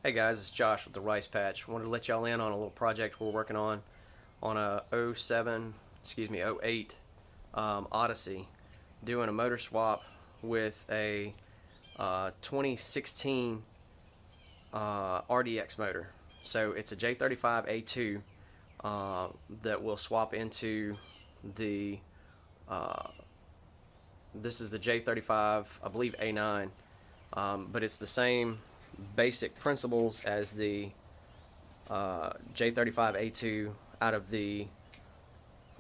Hey guys, it's Josh with the Rice Patch. Wanted to let y'all in on a little project we're working on a '08 Odyssey, doing a motor swap with a 2016 RDX motor. So it's a J35Z2 that will swap into the this is the J35, I believe A9, but it's the same basic principles as the J35A2 out of the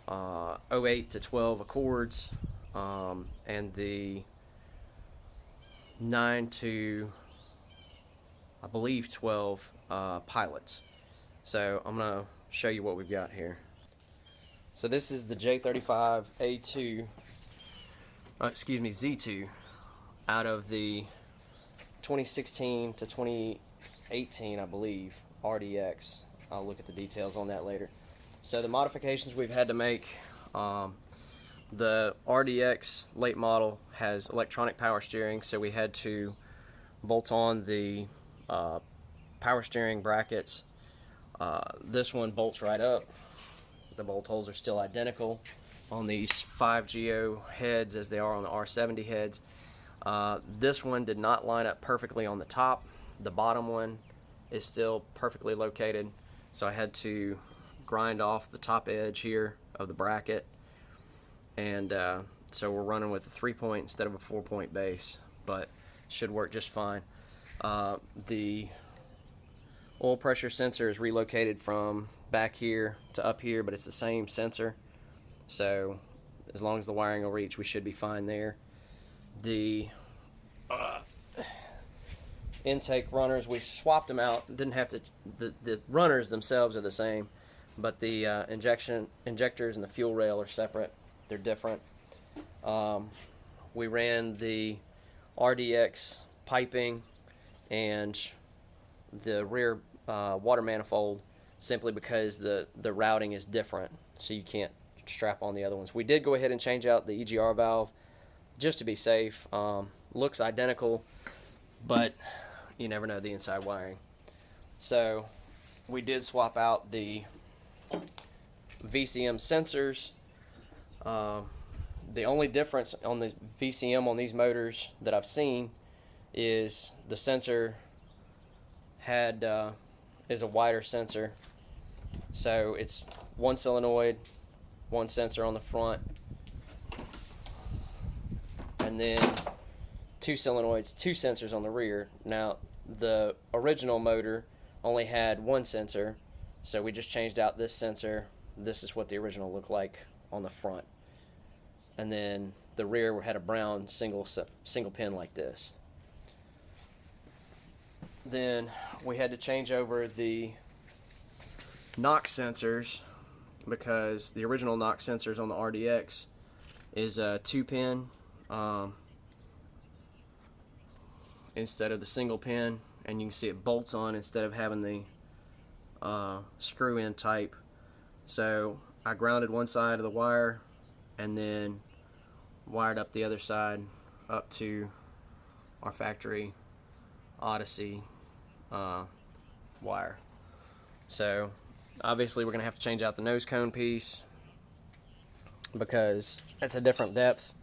08 to 12 Accords and the 9 to I believe 12 Pilots. So I'm gonna show you what we've got here. So this is the J35A2 Z2 out of the 2016 to 2018, I believe, RDX. I'll look at the details on that later. So the modifications we've had to make, the RDX late model has electronic power steering, so we had to bolt on the power steering brackets. This one bolts right up. The bolt holes are still identical on these 5GO heads as they are on the R70 heads. This one did not line up perfectly on the top. The bottom one is still perfectly located, so I had to grind off the top edge here of the bracket, and so we're running with a 3-point instead of a 4-point base, but should work just fine. The oil pressure sensor is relocated from back here to up here, but it's the same sensor, so as long as the wiring will reach, we should be fine there. The intake runners, we swapped them out. Didn't have to. The runners themselves are the same, but the injectors and the fuel rail are separate. They're different. We ran the RDX piping and the rear water manifold simply because the routing is different, so you can't strap on the other ones. We did go ahead and change out the EGR valve just to be safe. Looks identical, but you never know the inside wiring. So we did swap out the VCM sensors. The only difference on the VCM on these motors that I've seen is the sensor is a wider sensor, so it's one solenoid, one sensor on the front, and then two solenoids, two sensors on the rear. Now the original motor only had one sensor, so we just changed out this sensor. This is what the original looked like on the front, and then the rear had a brown single pin like this. Then we had to change over the knock sensors because the original knock sensors on the RDX is a 2-pin instead of the single pin, and you can see it bolts on instead of having the screw-in type. So I grounded one side of the wire and then wired up the other side up to our factory Odyssey wire. So obviously we're gonna have to change out the nose cone piece because it's a different depth.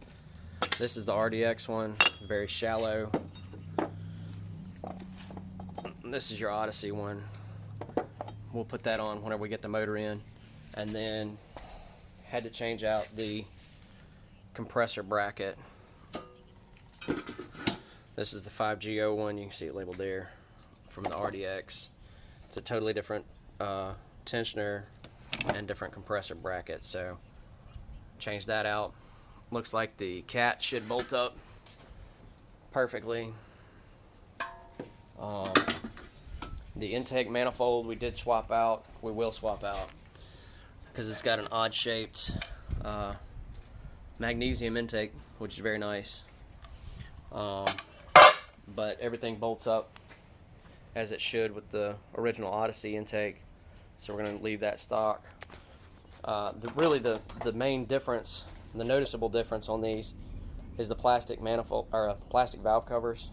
This is the RDX one, very shallow. This is your Odyssey one. We'll put that on whenever we get the motor in. And then had to change out the compressor bracket. This is the 5GO one. You can see it labeled there from the RDX. It's a totally different tensioner and different compressor bracket, so change that out. Looks like the cat should bolt up perfectly. The intake manifold we did swap out. We will swap out because it's got an odd shaped magnesium intake, which is very nice. But everything bolts up as it should with the original Odyssey intake, so we're going to leave that stock. Really the main difference, the noticeable difference on these is the plastic manifold or plastic valve covers.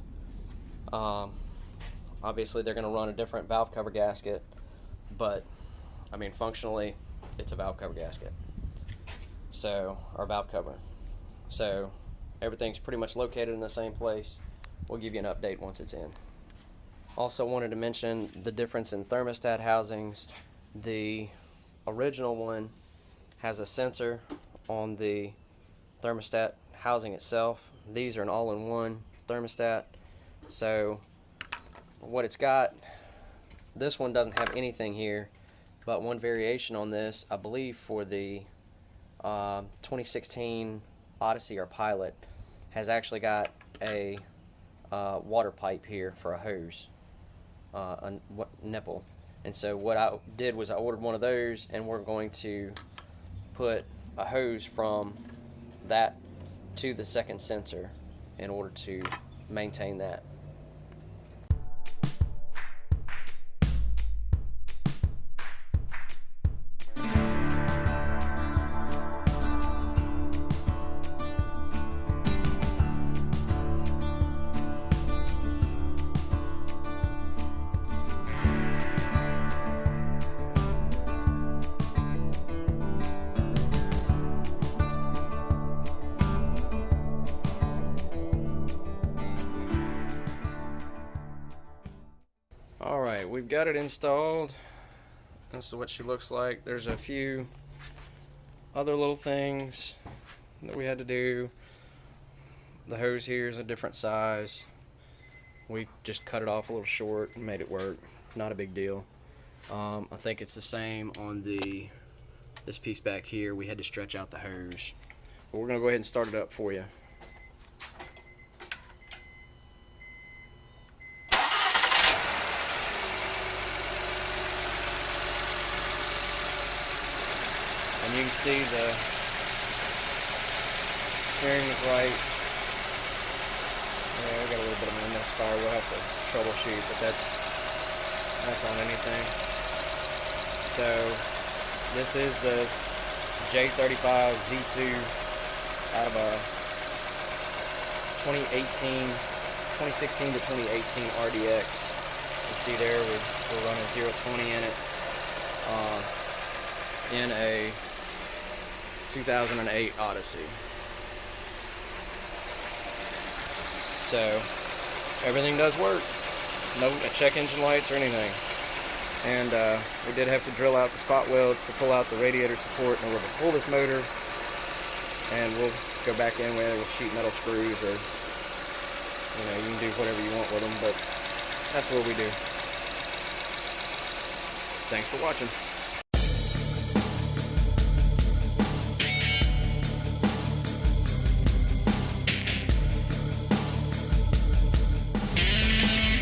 Obviously they're going to run a different valve cover gasket, but I mean functionally it's a valve cover gasket, so, or valve cover. So everything's pretty much located in the same place. We'll give you an update once it's in. Also wanted to mention the difference in thermostat housings. The original one has a sensor on the thermostat housing itself. These are an all-in-one thermostat. So what it's got, this one doesn't have anything here, but one variation on this, I believe for the 2016 Odyssey or Pilot, has actually got a water pipe here for a hose, a nipple. And so what I did was I ordered one of those, and we're going to put a hose from that to the second sensor in order to maintain that. Alright, we've got it installed. This is what she looks like. There's a few other little things that we had to do. The hose here is a different size. We just cut it off a little short and made it work. Not a big deal. I think it's the same on this piece back here. We had to stretch out the hose. But we're going to go ahead and start it up for you. And you can see the steering is right. Yeah, we got a little bit of a misfire. We'll have to troubleshoot, but that's on anything. So this is the J35Z2 out of a 2016 to 2018 RDX. You see there we're running 0-20 in it. In a 2008 Odyssey. So everything does work. No check engine lights or anything. And we did have to drill out the spot welds to pull out the radiator support in order to pull this motor. And we'll go back in with sheet metal screws, or you can do whatever you want with them, but that's what we do. Thanks for watching.